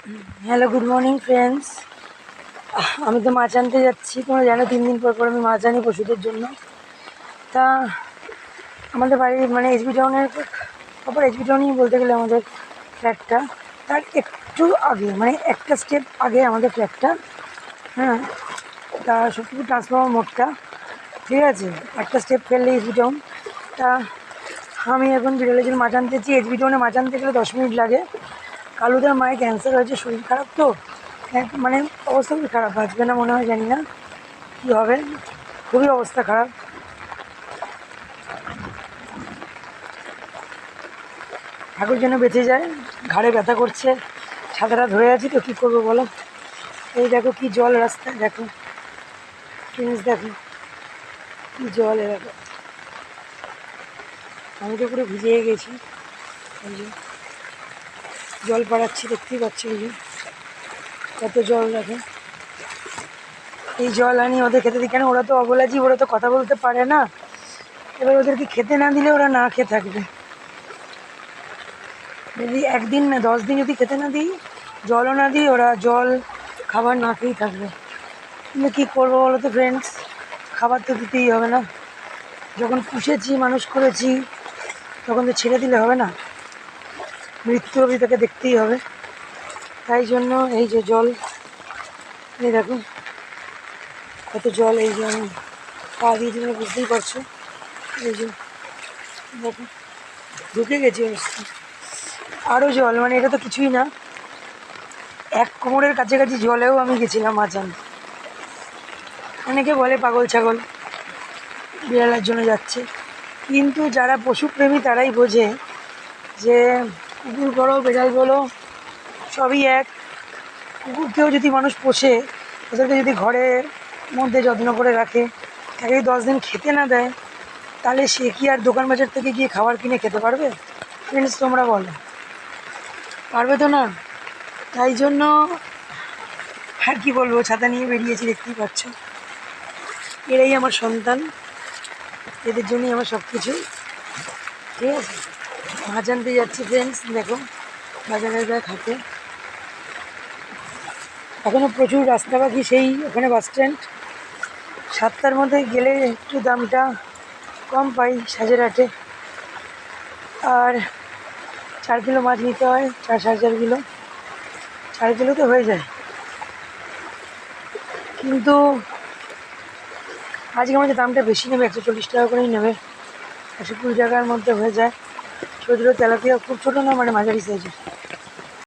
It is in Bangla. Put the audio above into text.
Hello, good morning friends. আমি তো মাছ আনতে যাচ্ছি। তোমরা জানো 3 দিন পর আমি মাছ আনি পশুদের জন্য। তা আমাদের বাড়ি মানে এসবি টাউনের প্রপার এসবি টাউনই বলতে গেলে আমাদের ফ্ল্যাটটা, তার একটু আগে মানে একটা স্টেপ আগে আমাদের ফ্ল্যাটটা। হ্যাঁ, তা সবটুকু ট্রান্সফর্মার মোড়টা, ঠিক আছে, একটা স্টেপ ফেললে এসবি টাউন। তা আমি এখন বিড়ালের জন্য মাছ আনতে যাচ্ছি। এসবি টাউনে মাছ আনতে গেলে 10 মিনিট লাগে। কালুদার মায়ের ক্যান্সার হয়েছে, শরীর খারাপ তো, মানে অবস্থা খুবই খারাপ, বাঁচবে না মনে হয়, জানি না কী হবে, খুবই অবস্থা খারাপ। ঠাকুর যেন বেঁচে যায়। ঘাড়ে ব্যথা করছে, ছাতাটা ধরে আছি তো কী করবো বলো। এই দেখো কি জল রাস্তায়, দেখো জিনিস, দেখো কি জল, দেখো আমি তো পুরো ভিজিয়ে গেছি। এই যে জল পাড়াচ্ছি, দেখতেই পাচ্ছি, এই যে কত জল, দেখো। এই জল আনি ওদের খেতে দিই, কেন ওরা তো অবলা জীব, ওরা তো কথা বলতে পারে না। এবার ওদেরকে খেতে না দিলে ওরা না খেয়ে থাকবে। যদি 1 দিন না 10 দিন যদি খেতে না দিই, জলও না দিই, ওরা জল খাবার না খেয়েই থাকবে। কিন্তু কী করবো বলো তো ফ্রেন্ডস, খাবার তো দিতেই হবে না। যখন পুষেছি, মানুষ করেছি, তখন তো ছেড়ে দিলে হবে না, মৃত্যু অবধি তাকে দেখতেই হবে। তাই জন্য এই যে জল, এই দেখো কত জল, এই যে আমি পা দিয়ে দিলে বুঝতেই পারছো, এই যে দেখো ঢুকে গেছি অবস্থা। আরও জল, মানে এটা তো কিছুই না, 1 কোমরের কাছাকাছি জলেও আমি গেছিলাম মাছ আনতে। অনেকে বলে পাগল ছাগল, বিড়ালের জন্য যাচ্ছে, কিন্তু যারা পশুপ্রেমী তারাই বোঝে যে কুকুর বলো বিড়াল বলো সবই এক। কুকুরকেও যদি মানুষ পোষে, ওদেরকে যদি ঘরের মধ্যে যত্ন করে রাখে, তাকে যদি 10 দিন খেতে না দেয়, তাহলে সে কি আর দোকান বাজার থেকে গিয়ে খাবার কিনে খেতে পারবে? ফ্রেন্ডস, তোমরা বলো, পারবে তো না। তাই জন্য আর কি বলবো, ছাতা নিয়ে বেরিয়েছি, দেখতেই পাচ্ছ। এরাই আমার সন্তান, এদের জন্যই আমার সব কিছু, ঠিক আছে। মাছ আনতে যাচ্ছি ফ্রেন্ডস, দেখো বাজারের ব্যাগ হাতে। এখনও প্রচুর রাস্তা বাকি, সেই ওখানে বাস স্ট্যান্ড। 7টার মধ্যে গেলে একটু দামটা কম পাই সাজেরহাটে। আর 4 কিলো মাছ নিতে হয়, 4-4.5 কিলো, 4 কিলোতে হয়ে যায়। কিন্তু আজকে আমাদের দামটা বেশি নেবে, 140 টাকা করেই নেবে, 120 টাকার মধ্যে হয়ে যায়। ছোটো ছোটো তেলাপিয়া, খুব ছোটো না, মানে মাঝারি সাইজের।